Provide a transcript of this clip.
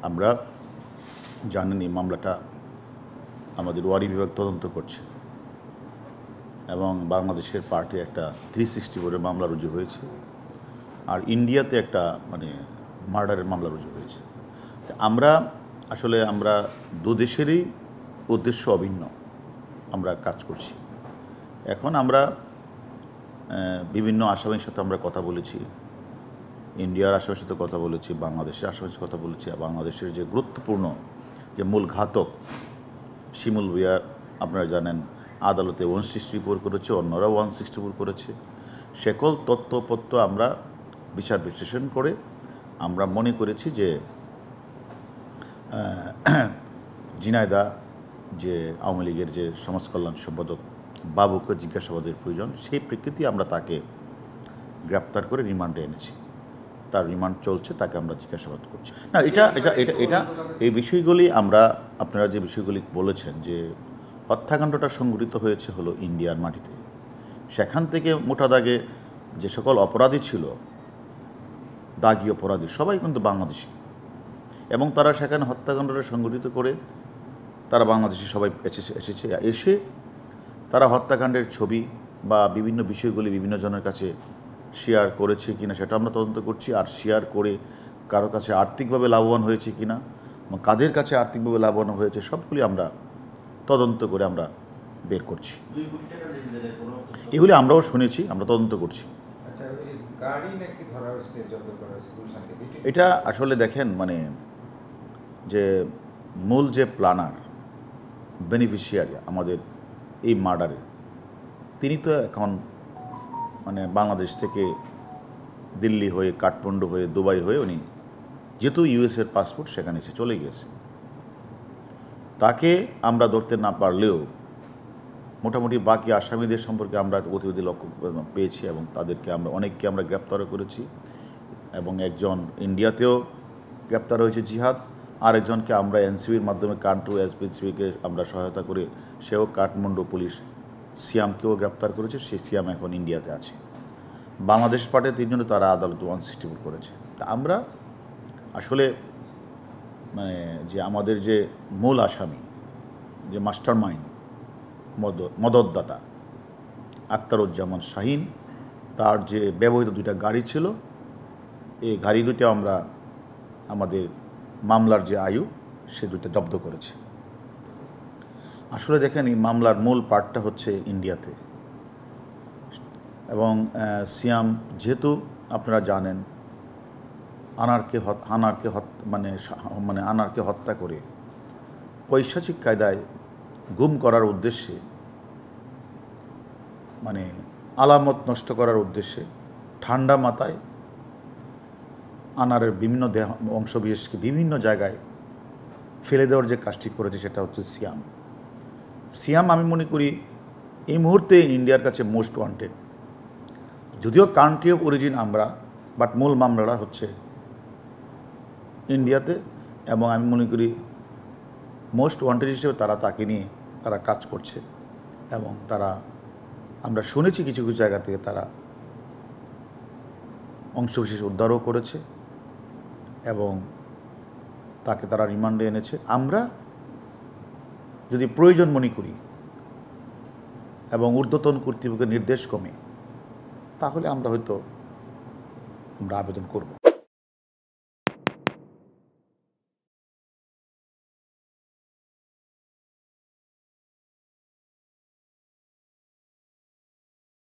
আমরা জানেন এই মামলাটা আমাদের ওয়ারি বিভাগ তদন্ত করছে এবং বাংলাদেশের পার্টি একটা 364 মামলা রুজু হয়েছে আর ইন্ডিয়াতে একটা মার্ডারের মামলা রুজু হয়েছে। তো আমরা দু দেশেরই উদ্দেশ্য অভিন্ন, আমরা কাজ করছি। এখন আমরা বিভিন্ন আসামির সাথে আমরা কথা বলেছি, ইন্ডিয়ার আসামির সাথে কথা বলেছি, বাংলাদেশের আসামির সাথে কথা বলেছি। বাংলাদেশের যে গুরুত্বপূর্ণ যে মূল ঘাতক শিমুল ভূঁইয়া আপনারা জানেন আদালতে 164 করেছে, অন্যরা 164 করেছে। সকল তথ্যপত্র আমরা বিচার বিশ্লেষণ করে আমরা মনে করেছি যে ঝিনাইদহ যে আওয়ামী লীগের যে সমাজ কল্যাণ সম্পাদক বাবুকে জিজ্ঞাসাবাদের প্রয়োজন, সেই প্রেক্ষিতে আমরা তাকে গ্রেপ্তার করে রিমান্ডে এনেছি। তার রিমান্ড চলছে, তাকে আমরা জিজ্ঞাসাবাদ করছি। না, এটা এই বিষয়গুলি আমরা আপনারা যে বিষয়গুলি বলেছেন যে হত্যাকাণ্ডটা সংঘটিত হয়েছে হলো ইন্ডিয়ার মাটিতে, সেখান থেকে মোটা দাগে যে সকল অপরাধী ছিল, দাগী অপরাধী সবাই কিন্তু বাংলাদেশি, এবং তারা সেখানে হত্যাকাণ্ডটা সংঘটিত করে তারা বাংলাদেশি সবাই এসে তারা হত্যাকাণ্ডের ছবি বা বিভিন্ন বিষয়গুলি বিভিন্ন জনের কাছে শেয়ার করেছে কিনা সেটা আমরা তদন্ত করছি। আর শেয়ার করে কারো কাছে আর্থিকভাবে লাভবান হয়েছে কিনা, কাদের কাছে আর্থিকভাবে লাভবান হয়েছে, সবগুলি আমরা তদন্ত করে আমরা বের করছি। এগুলি আমরাও শুনেছি, আমরা তদন্ত করছি। এটা আসলে দেখেন যে মূল যে প্ল্যানার বেনিফিশিয়ারি আমাদের এই মার্ডারের, তিনি তো এখন বাংলাদেশ থেকে দিল্লি হয়ে, কাঠমান্ডু হয়ে, দুবাই হয়ে উনি যেহেতু ইউএসের পাসপোর্ট সেখানে এসে চলে গিয়েছে। তাকে আমরা ধরতে না পারলেও মোটামুটি বাকি আসামিদের সম্পর্কে আমরা গতিবিধি লক্ষ্য পেয়েছি এবং তাদেরকে অনেককে আমরা গ্রেপ্তারও করেছি এবং একজন ইন্ডিয়াতেও গ্রেপ্তার হয়েছে জিহাদ, আরেকজনকে আমরা এনসিবির মাধ্যমে কান্টু এসপিসিবিকে আমরা সহায়তা করে সেও কাঠমান্ডু পুলিশ সিয়ামকেও গ্রেপ্তার করেছে। সেই সিয়াম এখন ইন্ডিয়াতে আছে। বাংলাদেশ পার্টির 3 জনে তারা আদালতে 164 করেছে। তা আমরা আসলে যে আমাদের যে মূল আসামি, যে মাস্টার মাইন্ড মদতদাতা আখতারুজ্জামান শাহিন, তার যে ব্যবহৃত 2টা গাড়ি ছিল, এই গাড়ি 2টা আমরা আমাদের মামলার যে আয়ু সে 2টা জব্দ করেছে। আসলে দেখেন এই মামলার মূল পার্টটা হচ্ছে ইন্ডিয়াতে, এবং সিয়াম যেহেতু আপনারা জানেন আনারকে হত্যা করে পৈশাচিক কায়দায় গুম করার উদ্দেশ্যে, আলামত নষ্ট করার উদ্দেশ্যে ঠান্ডা মাথায় আনারের বিভিন্ন অংশবিশেষকে বিভিন্ন জায়গায় ফেলে দেওয়ার যে কাজটি করেছে সেটা হচ্ছে সিয়াম আমি মনে করি এই মুহূর্তে ইন্ডিয়ার কাছে মোস্ট ওয়ান্টেড। যদিও কান্ট্রি অফ অরিজিন আমরা, বাট মূল মামলাটা হচ্ছে ইন্ডিয়াতে, এবং আমি মনে করি মোস্ট ওয়ান্টেড হিসেবে তাকে নিয়ে তারা কাজ করছে। এবং আমরা শুনেছি কিছু কিছু জায়গা থেকে তারা অংশবিশেষ উদ্ধারও করেছে এবং তাকে তারা রিমান্ডে এনেছে। আমরা যদি প্রয়োজন মনে করি এবং ঊর্ধ্বতন কর্তৃপক্ষের নির্দেশ ক্রমে, তাহলে আমরা আবেদন করব।